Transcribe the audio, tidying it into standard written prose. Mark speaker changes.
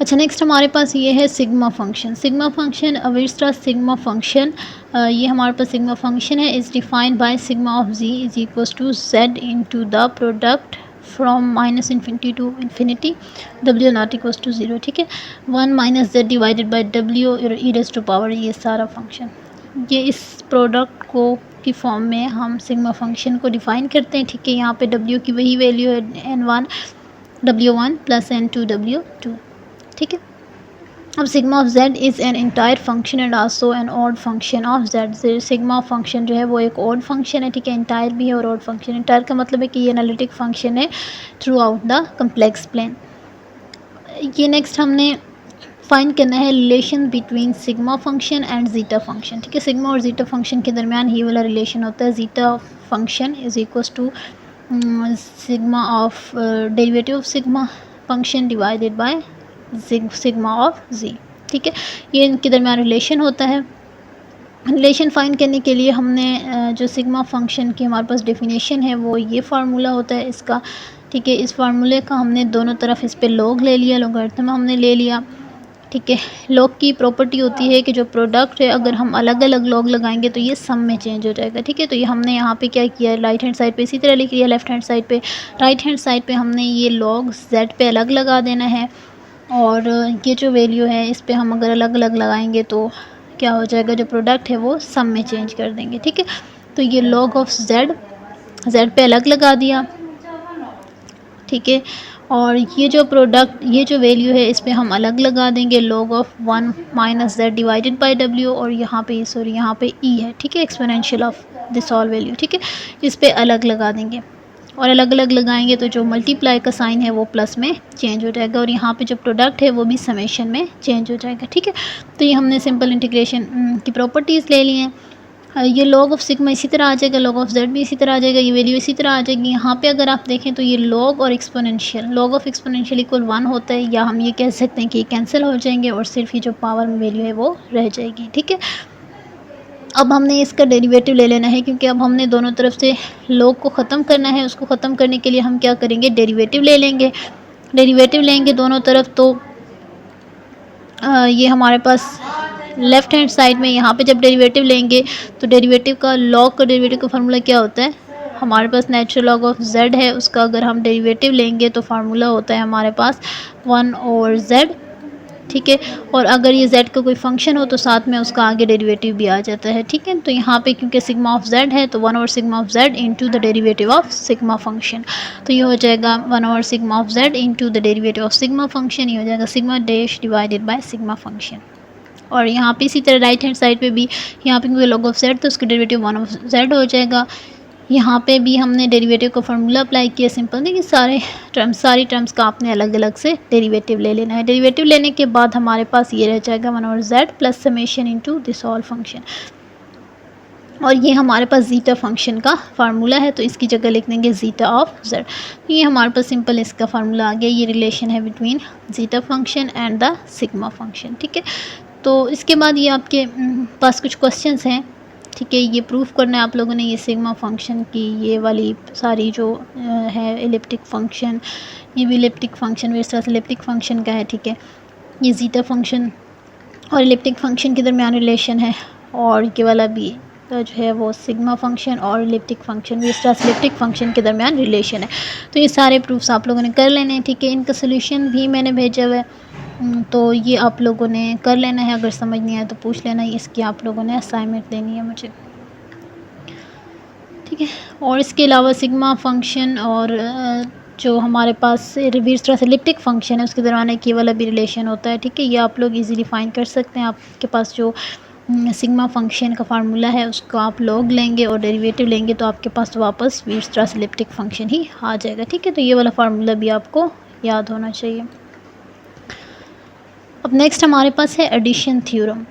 Speaker 1: अच्छा, नेक्स्ट हमारे पास ये है सिग्मा फंक्शन। सिग्मा फंक्शन अविस्ट्रा सिग्मा फंक्शन, ये हमारे पास सिग्मा फंक्शन है, is defined by sigma of z is equals to z into the product from -∞ to infinity w not equals to 0। ठीक है, 1 minus z divided by w e raise to power, ये सारा function, ये इस product को की form में हम सिग्मा फंक्शन को डिफ़ाइन करते हैं। ठीक है, यहाँ पे w की वही वैल्यू है n1 w1 plus n2 w2। ठीक है, अब sigma of z is an entire function and also an odd function of z। Sigma function जो है वो एक ऑड फंक्शन है। ठीक है, इंटायर भी है और ऑड फंक्शन। इंटायर का मतलब है कि ये एनालिटिक फंक्शन है throughout the complex plane. ये नेक्स्ट हमने फाइंड करना है relation between sigma function and zeta function. ठीक है, सिग्मा और जीटा फंक्शन के दरमियान ये वाला रिलेशन होता है, zeta function is equals to sigma of derivative of sigma function divided by sigma of z। ठीक है, ये इनके दरमियान रिलेशन होता है। रिलेशन फाइंड करने के लिए हमने जो सिग्मा फंक्शन की हमारे पास डेफिनेशन है वो ये फार्मूला होता है इसका। ठीक है, इस फार्मूले का हमने दोनों तरफ इस पे लॉग ले लिया, लॉगरिथम हमने ले लिया। ठीक है, लॉग की प्रॉपर्टी होती है कि जो प्रोडक्ट है अगर हम अलग अलग लॉग लगाएंगे तो ये सम में चेंज हो जाएगा। ठीक है, तो ये हमने यहाँ पे क्या किया, राइट हैंड साइड पे इसी तरह लिख लिया, लेफ्ट हैंड साइड पे, राइट हैंड साइड पे हमने ये लॉग z पे अलग लगा देना है और ये जो वैल्यू है इस पे हम अगर अलग अलग लगाएंगे तो क्या हो जाएगा, जो प्रोडक्ट है वो सम में चेंज कर देंगे। ठीक है, तो ये log ऑफ z पे अलग लगा दिया। ठीक है, और ये जो प्रोडक्ट, ये जो वैल्यू है इस पे हम अलग लगा देंगे, log of 1 minus z divided by w, और यहाँ पे सॉरी यहाँ पे e है। ठीक है, exponential of this all value. ठीक है, इस पे अलग लगा देंगे और अलग अलग लगाएंगे तो जो मल्टीप्लाई का साइन है वो प्लस में चेंज हो जाएगा और यहाँ पे जो प्रोडक्ट है वो भी समेशन में चेंज हो जाएगा। ठीक है, तो ये हमने सिंपल इंटीग्रेशन की प्रॉपर्टीज़ ले ली हैं। ये log ऑफ सिग्मा इसी तरह आ जाएगा, log ऑफ z भी इसी तरह आ जाएगा, ये वैल्यू इसी तरह आ जाएगी। यहाँ पे अगर आप देखें तो ये log और exponential, log of exponential equal 1 होता है, या हम ये कह सकते हैं कि ये कैंसिल हो जाएंगे और सिर्फ ये जो पावर में वैल्यू है वो रह जाएगी। ठीक है, अब हमने इसका डेरिवेटिव ले लेना है क्योंकि अब हमने दोनों तरफ से log को ख़त्म करना है। उसको ख़त्म करने के लिए हम क्या करेंगे, डेरिवेटिव ले लेंगे। डेरिवेटिव लेंगे दोनों तरफ तो ये हमारे पास लेफ़्ट हैंड साइड में यहाँ पे जब डेरिवेटिव लेंगे तो डेरिवेटिव का log का डेरिवेटिव का फार्मूला क्या होता है, हमारे पास नेचुरल log ऑफ z है, उसका अगर हम डेरिवेटिव लेंगे तो फार्मूला होता है हमारे पास 1/z। ठीक है, और अगर ये z का कोई फंक्शन हो तो साथ में उसका आगे डेरिवेटिव भी आ जाता है। ठीक है, तो यहाँ पे क्योंकि सिग्मा ऑफ z है तो 1/सिग्मा of z into the derivative of sigma function, तो ये हो जाएगा 1/सिग्मा of z into the derivative of sigma function, ये हो जाएगा sigma dash divided by sigma function. और यहाँ पे इसी तरह राइट हैंड साइड पे भी यहाँ पे क्योंकि log ऑफ z तो उसका डेरिवेटिव 1/z हो जाएगा। यहाँ पे भी हमने डेरिवेटिव का फार्मूला अप्लाई किया, सिंपल देखिए सारी टर्म्स का आपने अलग अलग से डेरिवेटिव ले लेना है। डेरिवेटिव लेने के बाद हमारे पास ये रह जाएगा 1/z plus summation into this all function, और ये हमारे पास जीटा फंक्शन का फार्मूला है तो इसकी जगह लिख देंगे जीटा ऑफ z। ये हमारे पास सिंपल इसका फार्मूला आ गया, ये रिलेशन है between zeta function and the sigma function. ठीक है, तो इसके बाद ये आपके पास कुछ क्वेश्चंस हैं। ठीक है, ये प्रूफ करना है आप लोगों ने, ये सिग्मा फंक्शन की ये वाली सारी जो है एलिप्टिक फंक्शन, ये भी एलिप्टिक फंक्शन इस तरह से एलिप्टिक फंक्शन का है। ठीक है, ये जीटा फंक्शन और एलिप्टिक फंक्शन के दरमियान रिलेशन है, और ये वाला भी जो है वो सिग्मा फंक्शन और एलिप्टिक फंक्शन भी इस तरह से एलिप्टिक फंक्शन के दरमियान रिलेशन है। तो ये सारे प्रूफ्स आप लोगों ने कर लेने हैं। ठीक है, इनका सोल्यूशन भी मैंने भेजा हुआ है तो ये आप लोगों ने कर लेना है, अगर समझ नहीं आया तो पूछ लेना, इसकी आप लोगों ने असाइनमेंट देनी है मुझे। ठीक है, और इसके अलावा सिग्मा फंक्शन और जो हमारे पास इस तरह से एलिप्टिक फंक्शन है उसके दरमियान एक ये वाला भी रिलेशन होता है। ठीक है, ये आप लोग इजीली फाइंड कर सकते हैं। आपके पास जो सिग्मा फंक्शन का फार्मूला है उसको आप log लेंगे और डेरिवेटिव लेंगे तो आपके पास वापस इस तरह से एलिप्टिक फंक्शन ही आ जाएगा। ठीक है, तो ये वाला फार्मूला भी आपको याद होना चाहिए। अब नेक्स्ट हमारे पास है एडिशन थ्योरम।